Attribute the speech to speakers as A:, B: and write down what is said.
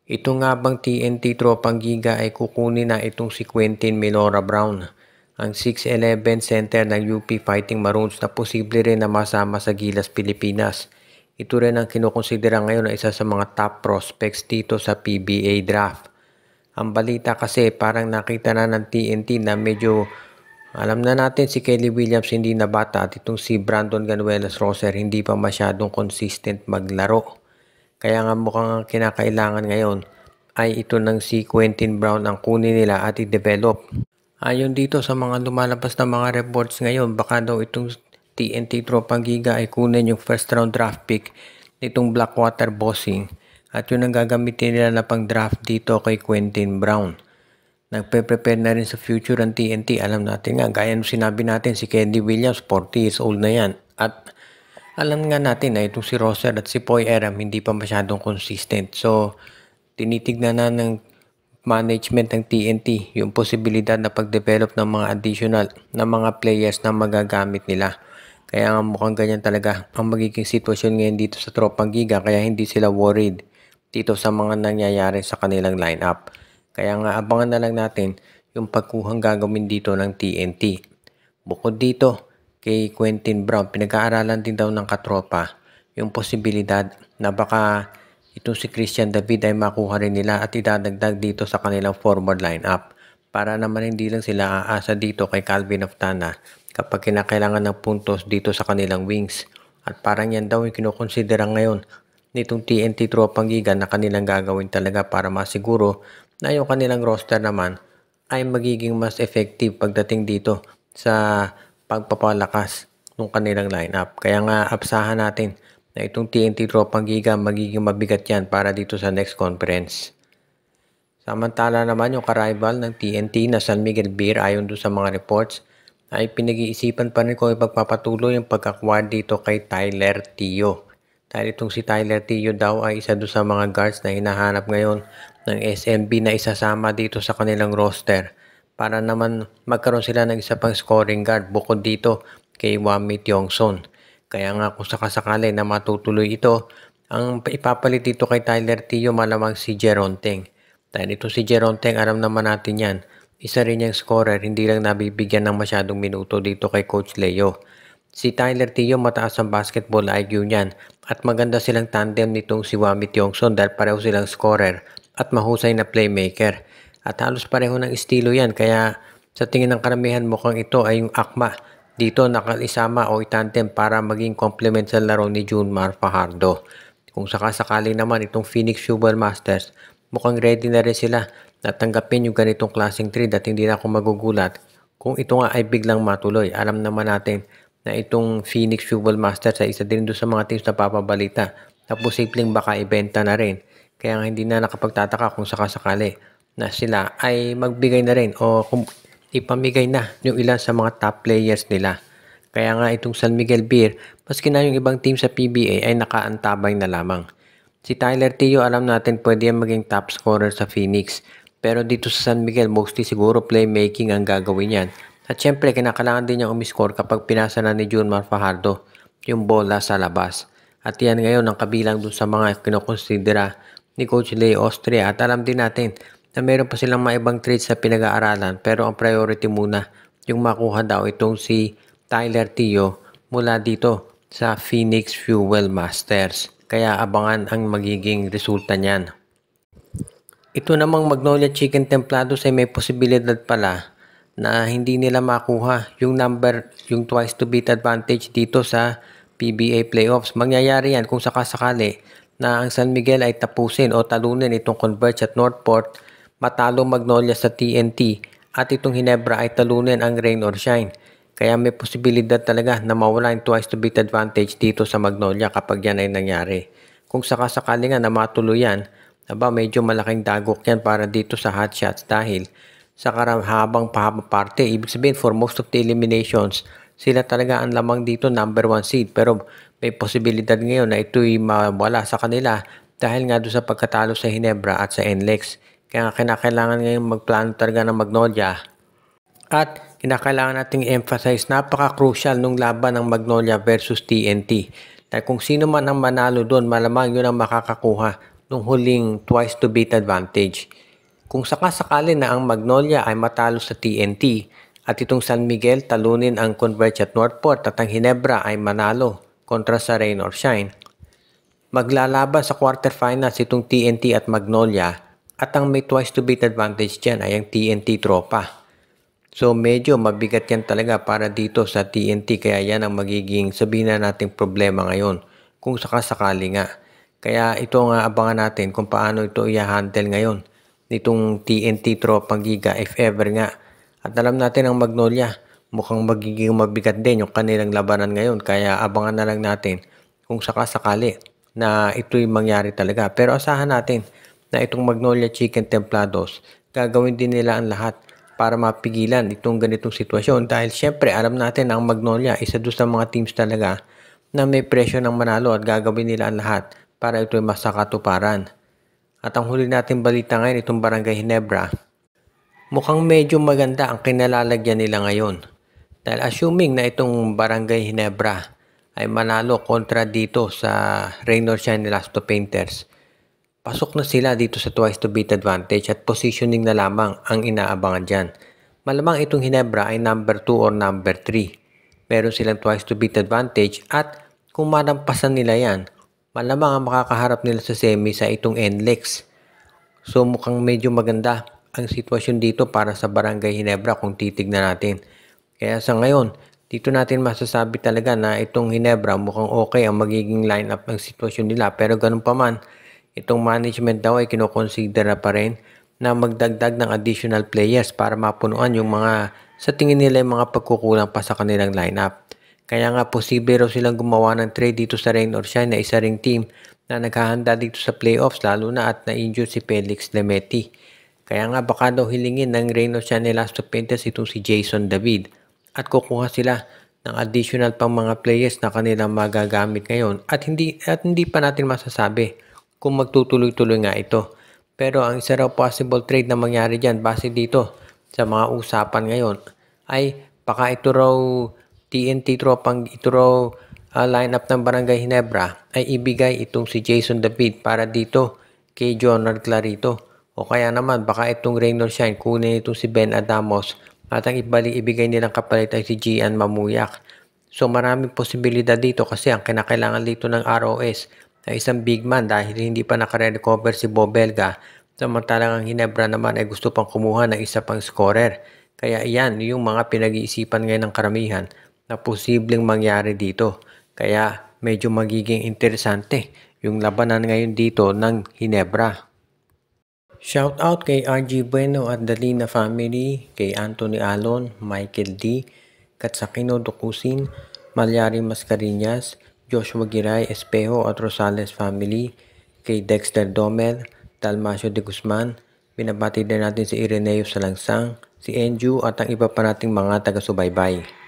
A: Ito nga bang TNT Tropang Giga ay kukunin na itong si Quentin Milora Brown, ang 6'11 center ng UP Fighting Maroons na posible rin na masama sa Gilas Pilipinas. Ito rin ang kinukonsidera ngayon na isa sa mga top prospects dito sa PBA draft. Ang balita kasi parang nakita na ng TNT na medyo alam na natin si Kelly Williams hindi na bata at itong si Brandon Ganuelas Roser hindi pa masyadong consistent maglaro. Kaya nga mukhang kinakailangan ngayon ay ito ng si Quentin Brown ang kunin nila at i-develop. Ayon dito sa mga lumalabas na mga reports ngayon, baka daw itong TNT Tropang Giga ay kunin yung first round draft pick nitong Blackwater Bossing at yun ang gagamitin nila na pang draft dito kay Quentin Brown. Nagpe-prepare na rin sa future ang TNT. Alam natin nga, gaya nung sinabi natin, si Kelly Williams, 40 years old na yan. At alam nga natin na itong si Roser at si Poy Eram hindi pa masyadong consistent. So, tinitignan na ng management ng TNT yung posibilidad na pag-develop ng mga additional na mga players na magagamit nila. Kaya nga mukhang ganyan talaga ang magiging sitwasyon ngayon dito sa Tropang Giga, kaya hindi sila worried dito sa mga nangyayari sa kanilang lineup. Kaya nga abangan na lang natin yung pagkuhang gagawin dito ng TNT. Bukod dito, kay Quentin Brown, pinag-aaralan din daw ng katropa yung posibilidad na baka itong si Christian David ay makuha rin nila at idadagdag dito sa kanilang forward lineup para naman hindi lang sila aasa dito kay Calvin Oftana kapag kinakailangan ng puntos dito sa kanilang wings. At parang yan daw yung kinukonsidera ngayon nitong TNT Tropang Giga na kanilang gagawin talaga para masiguro na yung kanilang roster naman ay magiging mas effective pagdating dito sa pagpapalakas ng kanilang lineup. Kaya nga absahan natin na itong TNT Tropang Giga magiging mabigat yan para dito sa next conference. Samantala naman yung ka-rival ng TNT na San Miguel Beer, ayon doon sa mga reports, ay pinag-iisipan pa rin kung ipagpapatuloy yung pag-acquire dito kay Tyler Tio. Dahil itong si Tyler Tio daw ay isa doon sa mga guards na hinahanap ngayon ng SMB na isasama dito sa kanilang roster para naman magkaroon sila ng isa pang scoring guard bukod dito kay Wami Tiongson. Kaya nga kung sakasakali na matutuloy ito, ang ipapalit dito kay Tyler Tio malamang si Geronteng. Dahil ito si Geronteng, alam naman natin yan, isa rin yung scorer, hindi lang nabibigyan ng masyadong minuto dito kay Coach Leo. Si Tyler Tio mataas ang basketball IQ niyan at maganda silang tandem nitong si Wami Tiongson dahil pareho silang scorer at mahusay na playmaker. At halos pareho ng estilo yan, kaya sa tingin ng karamihan mukhang ito ay yung akma dito nakalisama o itandem para maging complement sa laro ni Junmar Fajardo. Kung sakasakali naman itong Phoenix Fuel Masters, mukhang ready na rin sila na tanggapin yung ganitong klaseng trade at hindi na ako magugulat kung ito nga ay biglang matuloy. Alam naman natin na itong Phoenix Fuel Masters ay isa din doon sa mga teams na papabalita na posibleng baka ibenta na rin. Kaya nga hindi na nakapagtataka kung sakasakali na sila ay magbigay na rin o ipamigay na yung ilan sa mga top players nila. Kaya nga itong San Miguel Beer, maski na yung ibang team sa PBA ay nakaantabay na lamang. Si Tyler Tio, alam natin pwede yan maging top scorer sa Phoenix. Pero dito sa San Miguel, mostly siguro playmaking ang gagawin yan. At syempre, kinakailangan din niyang umiscore kapag pinasa na ni Junmar Fajardo yung bola sa labas. At yan ngayon ang kabilang dun sa mga kinokonsidera ni Coach Leo Austria. At alam din natin na meron pa silang mga ibang trades sa pinag-aaralan pero ang priority muna yung makuha daw itong si Tyler Tio mula dito sa Phoenix Fuel Masters. Kaya abangan ang magiging resulta niyan. Ito namang Magnolia Chicken Templados ay may posibilidad pala na hindi nila makuha yung twice to beat advantage dito sa PBA playoffs. Mangyayari yan kung sakasakali na ang San Miguel ay tapusin o talunin itong Converge at Northport, matalo Magnolia sa TNT at itong Hinebra ay talunin ang Rain or Shine. Kaya may posibilidad talaga na mawala yung twice to beat advantage dito sa Magnolia kapag yan ay nangyari. Kung sakasakali nga na matuloy yan, medyo malaking dagok yan para dito sa hot shots dahil sa habang parte, ibig sabihin for most of the eliminations, sila talaga ang lamang dito number 1 seed. Pero may posibilidad ngayon na ito'y mawala sa kanila dahil nga doon sa pagkatalo sa Hinebra at sa NLEX. Kaya kinakailangan ngayon magplano talaga ng Magnolia. At kinakailangan nating emphasize, napaka-crucial nung laban ng Magnolia versus TNT. Dahil kung sino man ang manalo doon, malamang yun ang makakakuha nung huling twice to beat advantage. Kung sakasakali na ang Magnolia ay matalo sa TNT at itong San Miguel talunin ang Converge at Northport at ang Ginebra ay manalo kontra sa Rain or Shine, maglalaban sa quarterfinals itong TNT at Magnolia at ang may twice to beat advantage dyan ay ang TNT Tropa. So medyo mabigat yan talaga para dito sa TNT, kaya yan ang magiging sabihin na nating problema ngayon kung sakasakali nga. Kaya ito nga abangan natin kung paano ito i-handle ngayon nitong TNT Tropang Giga if ever nga. At alam natin ang Magnolia mukhang magiging mabigat din yung kanilang labanan ngayon, kaya abangan na lang natin kung sakasakali na ito'y mangyari talaga. Pero asahan natin na itong Magnolia Chicken Templados gagawin din nila ang lahat para mapigilan itong ganitong sitwasyon, dahil syempre alam natin na ang Magnolia isa doon sa mga teams talaga na may presyo ng manalo at gagawin nila ang lahat para ito'y masakatuparan. At ang huli natin balita ngayon, itong Barangay Ginebra, mukhang medyo maganda ang kinalalagyan nila ngayon. Dahil assuming na itong Barangay Ginebra ay manalo kontra dito sa Rain or Shine Elasto Painters, pasok na sila dito sa twice to beat advantage at positioning na lamang ang inaabangan dyan. Malamang itong Ginebra ay number 2 or number 3. Meron silang twice to beat advantage at kung manampasan nila yan, malamang ang makakaharap nila sa semi sa itong NLEX. So mukhang medyo maganda ang sitwasyon dito para sa Barangay Ginebra kung titignan natin. Kaya sa ngayon, dito natin masasabi talaga na itong Ginebra mukhang okay ang magiging lineup ng sitwasyon nila. Pero ganun pa man, itong management daw ay kinoconsider pa rin na magdagdag ng additional players para mapunuan yung mga sa tingin nila yung mga pagkukulang pa sa kanilang lineup. Kaya nga posible raw silang gumawa ng trade dito sa Rain or Shine na isa ring team na naghahanda dito sa playoffs, lalo na at na-injure si Felix Lemeti. Kaya nga baka daw hilingin ng Rain or Shine Elasto Painters itong si Jason David at kukuha sila ng additional pang mga players na kanilang magagamit ngayon at hindi pa natin masasabi kung magtutuloy-tuloy nga ito. Pero ang isa raw possible trade na mangyari dyan base dito sa mga usapan ngayon ay baka ito raw TNT Tropang, ito raw lineup ng Barangay Ginebra ay ibigay itong si Jason David para dito kay Jonard Clarito. O kaya naman baka itong Rain or Shine kunin itong si Ben Adamos at ang ibigay nilang kapalit ay si Gian Mamuyak. So maraming posibilidad dito kasi ang kinakailangan dito ng ROS na isang big man dahil hindi pa nakare-recover si Bobelga, samantalang ang Ginebra naman ay gusto pang kumuha ng isa pang scorer. Kaya iyan yung mga pinag-iisipan ngayon ng karamihan na posibleng mangyari dito. Kaya medyo magiging interesante yung labanan ngayon dito ng Ginebra. Shout out kay RG Bueno at Dalina family, kay Anthony Alon, Michael D, Katsakino Dokusin, Malyari Mascarinhas, Joshua Giray Espejo at Rosales family, kay Dexter Domel, Dalmacio de Guzman, binabati din natin si Ireneo Salangsang, si Enju at ang iba pa nating mga taga-subaybay.